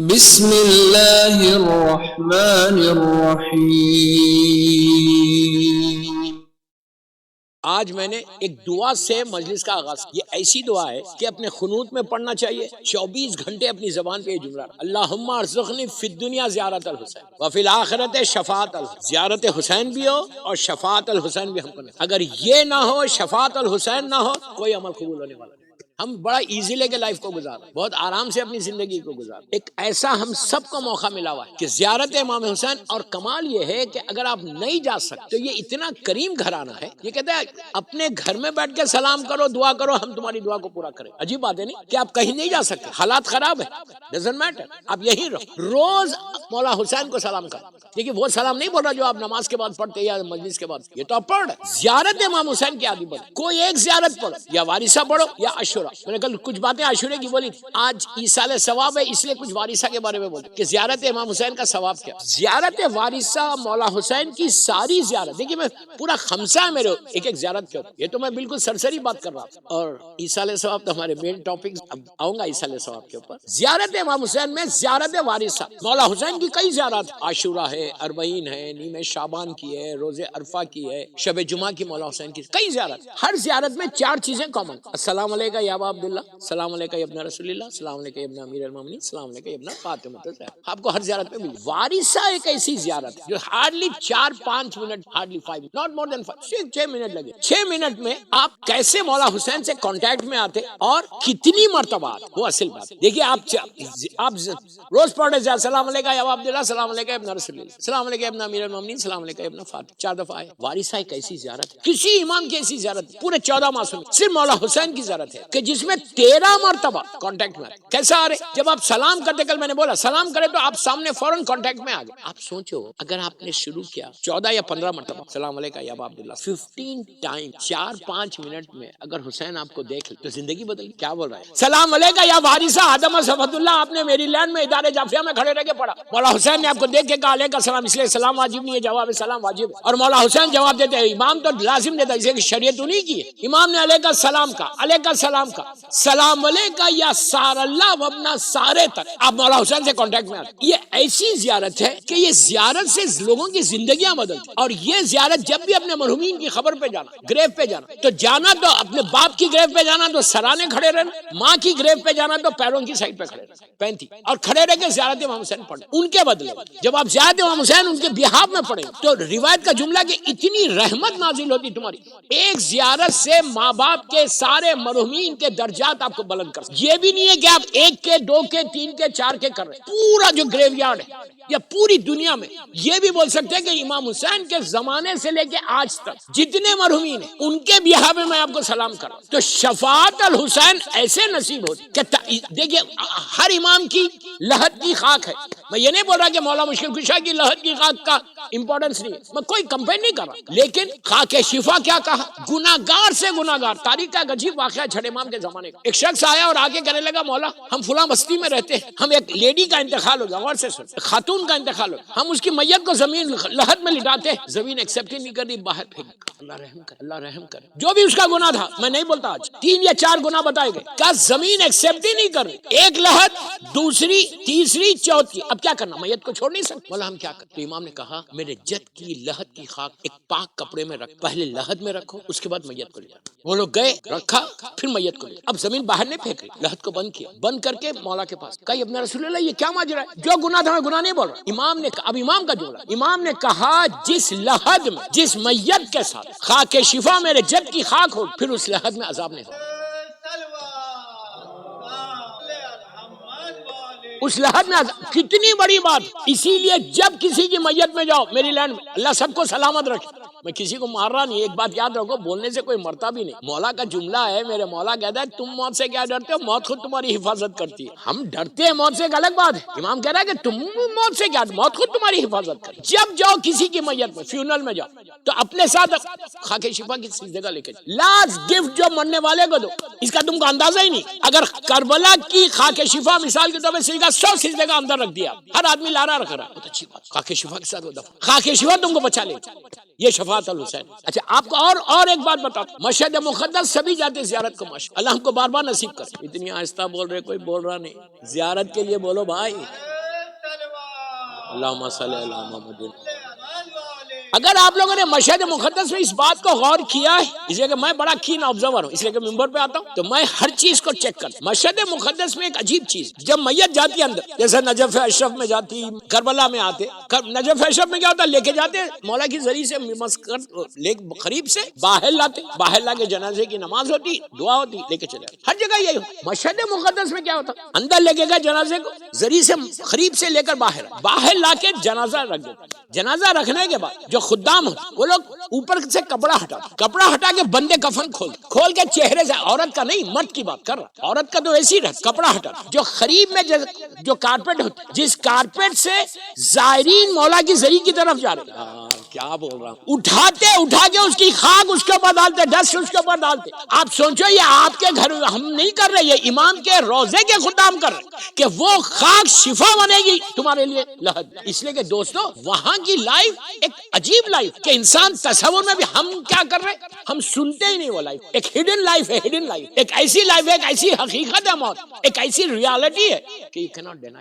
بسم اللہ الرحمن الرحیم۔ آج میں نے ایک دعا سے مجلس کا آغاز کیا۔ یہ ایسی دعا ہے کہ اپنے خنوت میں پڑھنا چاہیے، 24 گھنٹے اپنی زبان پہ یہ جملہ رہا۔ اللہم ارزقنی فی الدنیا زیارت الحسین وفی الآخرت شفاعت الحسین۔ زیارت حسین بھی ہو اور شفاعت الحسین بھی ہم کو نہیں۔ اگر یہ نہ ہو، شفاعت الحسین نہ ہو، کوئی عمل قبول ہونے والا نہیں۔ ہم بڑا ایزی لے کے لائف کو گزار، بہت آرام سے اپنی زندگی کو گزار۔ ایک ایسا ہم سب کو موقع ملا ہوا ہے کہ زیارت امام حسین، اور کمال یہ ہے کہ اگر آپ نہیں جا سکتے تو یہ اتنا کریم گھرانہ ہے، یہ کہتا ہے اپنے گھر میں بیٹھ کے سلام کرو، دعا کرو، ہم تمہاری دعا کو پورا کریں۔ عجیب بات ہے نہیں کہ آپ کہیں نہیں جا سکتے، حالات خراب ہے، ڈزنٹ میٹر، آپ یہیں رہو، روز مولا حسین کو سلام کرو۔ دیکھیے وہ سلام نہیں بول رہا جو آپ نماز کے بعد پڑھتے یا مجلس کے بعد، یہ تو آپ پڑھ رہے۔ زیارت امام حسین کی عادی پڑھو، کوئی ایک زیارت پڑھو، یا وارثہ پڑھو یا عاشورہ۔ میں نے کل کچھ باتیں عاشورے کی بولی تھی، آج ایصال ثواب ہے اس لیے کچھ وارثہ کے بارے میں بولتے کہ زیارت امام حسین کا ثواب کیا۔ زیارت وارثہ مولا حسین کی ساری زیارت، دیکھیے میں پورا خمسہ ہے میرے ایک ایک زیارت کے اوپر، یہ تو میں بالکل سرسری بات کر رہا ہوں، اور ایصال ثواب تو ہمارے مین ٹاپک، اب آؤں گا ایصال ثواب کے اوپر۔ زیارت امام حسین میں زیارت وارثہ، مولا حسین کی کئی زیارت، عاشورہ ہے، اربعین ہے، نیم شعبان کی ہے، روز عرفہ کی ہے، شب جمعہ کی مولا حسین کی کئی زیارت۔ ہر زیارت میں چار چیزیں کامن، السلام علیکہ یا ابا عبداللہ، السلام علیکہ یا ابن رسول اللہ، السلام علیکہ یا ابن امیر المومنین، السلام علیکہ یا ابن فاطمہ الزہرا۔ آپ کو ہر زیارت میں ملی۔ وارثہ ایک ایسی زیارت ہے جو hardly 4-5 minute, hardly 5، not more than 5، 6 minute لگے۔ 6 منٹ میں آپ کیسے مولا حسین سے کانٹیکٹ میں آتے اور کتنی مرتبہ آتے، وہ اصل بات۔ دیکھیے آپ روز پڑھ رہے ہیں السلام علیکہ یا ابا عبداللہ، السلام علیکہ ابن رسول اللہ، السلام علیکہ ابن امیر المومنین، السلام علیکہ ابن فاطمہ، 4 دفعہ آئے۔ وارثہ ایک ایسی زیارت ہے، کسی امام کی ایسی زیارت پورے 14 معصوم، صرف مولا حسین کی زیارت ہے کہ جس میں 13 مرتبہ کانٹیکٹ میں آئے۔ کیسا آ رہے؟ جب آپ سلام کرتے، کل میں نے بولا سلام کرے تو آپ سامنے فوراً کانٹیکٹ میں آ گئے۔ آپ سوچو اگر آپ نے شروع کیا 14 یا 15 مرتبہ السلام علیکہ یا ابا عبداللہ، 15 ٹائم، 4-5 منٹ میں اگر حسین آپ کو دیکھ لے تو زندگی بدل گئی۔ کیا بول رہا ہے؟ سلام علیکہ یا وارثہ آدم صفوت اللہ، آپ نے میری لینڈ میں ادارے جعفریہ میں کھڑے رہ کے پڑھا، مولا حسین نے آپ کو دیکھ کے کہا علیکہ السلام، اس لیے سلام واجب نہیں ہے، جواب سلام واجب ہے۔ اور مولا حسین جواب دیتے ہیں، امام تو لازم دیتا ہے، اسے شریعت تو نہیں کی ہے۔ امام نے علیکہ السلام کا، علیکہ السلام کا، سلام علیکہ یا سار اللہ وابنا سارے تک آپ مولا حسین سے کانٹیکٹ میں آتے۔ یہ ایسی زیارت ہے کہ یہ زیارت سے لوگوں کی زندگیاں بدلتی، اور یہ زیارت جب بھی اپنے مرحومین کی خبر پہ جانا، گریو پہ جانا، تو جانا تو اپنے باپ کی گریو پہ جانا تو سرانے کھڑے رہنا، ماں کی گریو پہ جانا تو پیروں کی سائڈ پہ کھڑے رہنا، 35، اور کھڑے رہ کے زیارت امام حسین پڑھیں ان کے بدلے۔ جب آپ زیارت امام حسین ان کے بیہاف میں پڑھیں تو روایت کا جملہ کہ اتنی رحمت نازل ہوتی تمہاری، ایک زیارت سے ماں باپ کے سارے مرحومین کے درجات آپ کو بلند کر۔ یہ بھی نہیں ہے کہ آپ 1 کے 2 کے 3 کے 4 کے کر رہے، پورا جو گریو یارڈ ہے یا پوری دنیا میں، یہ بھی بول سکتے ہیں کہ امام حسین کے زمانے سے لے کے آج تک جتنے مرحومین ہیں ان کے بیہاف میں آپ کو سلام کر رہا ہوں۔ تو شفاعت الحسین ایسے نصیب ہوتی کہ دیکھیے ہر امام کی لحد کی خاک ہے۔ میں یہ نہیں بول رہا کہ مولا مشکل کشا کی لحد کی خاک کا امپورٹنس نہیں ہے، میں کوئی کمپیئر نہیں کر رہا، لیکن خاک شفا کیا کہا، گناہگار سے گناہگار۔ تاریخ کا ایک عجیب واقعہ چھٹے امام کے زمانے کا، ایک شخص آیا اور آگے کہنے لگا مولا ہم فلاں بستی میں رہتے ہیں، ہم ایک لیڈی کا انتقال ہو گیا، غور سے سن، خاتون کا انتقال ہو گیا، ہم اس کی میت کو زمین لحد میں لٹاتے ہیں، زمین ایکسپٹ ہی نہیں کرتی، باہر پھینک۔ اللہ رحم کر، اللہ رحم کر، جو بھی اس کا گناہ تھا، میں نہیں بولتا آج 3 یا 4 گناہ بتائے گئے، کیا زمین ایکسپٹ ہی نہیں کر رہی، ایک لحد، دوسری، تیسری، چوتھی، اب کیا کرنا، میت کو چھوڑ نہیں سکتے، بولا ہم کیا کریں؟ تو امام نے کہا میرے جد کی لحد کی خاک ایک پاک کپڑے میں رکھ، پہلے لحد میں رکھو، اس کے بعد میت کو لے جانا۔ وہ لوگ گئے، رکھا، پھر میت کو لے جانا۔ اب زمین باہر نہیں پھینک رہی، لحد کو بند کیا، بند کر کے مولا کے پاس کہا ابن رسول اللہ یہ کیا ماجرا ہے، جو گناہ تھا میں گناہ نہیں بول رہا۔ امام نے اب امام کا جملہ، امام نے کہا جس لحد میں، جس میت کے ساتھ خاک شفا میرے جد کی خاک ہو، پھر اس لحد میں عذاب نہیں ہوگا، اس لحد میں کتنی بڑی بات۔ اسی لیے جب کسی کی میت میں جاؤ، میری لینڈ میں، اللہ سب کو سلامت رکھے، میں کسی کو مار رہا نہیں، ایک بات یاد رکھو، بولنے سے کوئی مرتا بھی نہیں۔ مولا کا جملہ ہے، میرے مولا کہتا ہے تم موت سے کیا ڈرتے ہو، موت خود تمہاری حفاظت کرتی ہے۔ ہم ڈرتے ہیں موت سے، ایک الگ بات ہے، امام کہہ رہا ہے کہ تم موت سے کیا، موت خود تمہاری حفاظت کرتی ہے۔ جب جاؤ کسی کی میت میں، فیونل میں جاؤ، تو اپنے ساتھ خاک شفا کی جگہ لے کے لاسٹ گفٹ جو مرنے والے کو دو، اس کا تم کو اندازہ ہی نہیں۔ اگر کربلا کی خاک شفا مثال کے طور پہ سجدہ 100 سجدے کا اندر رکھ دیا، ہر آدمی لارا رکھ رہا ہے، بہت اچھی بات، خاک شفا کے ساتھ وہ دفع، خاک شفا تم کو بچا لے، یہ شفاعت الحسین۔ اچھا آپ کو اور ایک بات بتاؤ، مشہد مقدس سبھی جاتے زیارت کو، ماشاء اللہ ہم کو بار بار نصیب کر۔ اتنی آہستہ بول رہے، کوئی بول رہا نہیں، زیارت کے لیے بولو بھائی۔ اللہم صلی علی محمد۔ اگر آپ لوگوں نے مشہد مقدس میں اس بات کو غور کیا ہے، اس لیے کہ میں بڑا کین آبزرور ہوں، اس لیے کہ ممبر پہ آتا ہوں تو میں ہر چیز کو چیک کرتا ہوں۔ مشہد مقدس میں ایک عجیب چیز، جب میت جاتی ہے اندر، جیسے نجف اشرف میں جاتی، کربلا میں آتے، نجف اشرف میں کیا ہوتا ہے، لے کے جاتے مولا کی ذریعے سے قریب سے باہر لاتے، باہر لا کے جنازے کی نماز ہوتی، دعا ہوتی، لے کے چلے آتے۔ ہر جگہ یہی ہوتا۔ مشہد مقدس میں کیا ہوتا، اندر لے کے گئے جنازے کو، ذریعے سے قریب سے لے کر باہر لا کے جنازہ رکھ دیتے۔ جنازہ رکھنے کے بعد جو خدام ہوتے وہ لوگ اوپر سے کپڑا ہٹا کے بندے کفن کھول کے چہرے سے، عورت کا نہیں مرد کی بات کر رہا، عورت کا تو ایسی رہ، کپڑا ہٹا، جو قریب میں جو کارپیٹ ہوتی، جس کارپیٹ سے زائرین مولا کی زری کی طرف جا رہے، کیا بول رہا ہوں، اٹھا کے اس کی خاک اس کے اوپر ڈالتے، ڈسٹ اس کے اوپر ڈالتے۔ آپ سوچو یہ آپ کے گھر ہم نہیں کر رہے، یہ امام کے روزے کے خدام کر رہے کہ وہ خاک شفا بنے گی تمہارے لیے لحد۔ اس لیے کہ دوستو وہاں کی لائف ایک عجیب لائف کہ انسان تصور میں بھی، ہم کیا کر رہے، ہم سنتے ہی نہیں وہ لائف، ایک ہڈن لائف ہے، ہڈن لائف، ایک ایسی لائف ہے، ایک ایسی حقیقت ہے موت، ایک ایسی ریالٹی ہے کہ you cannot deny۔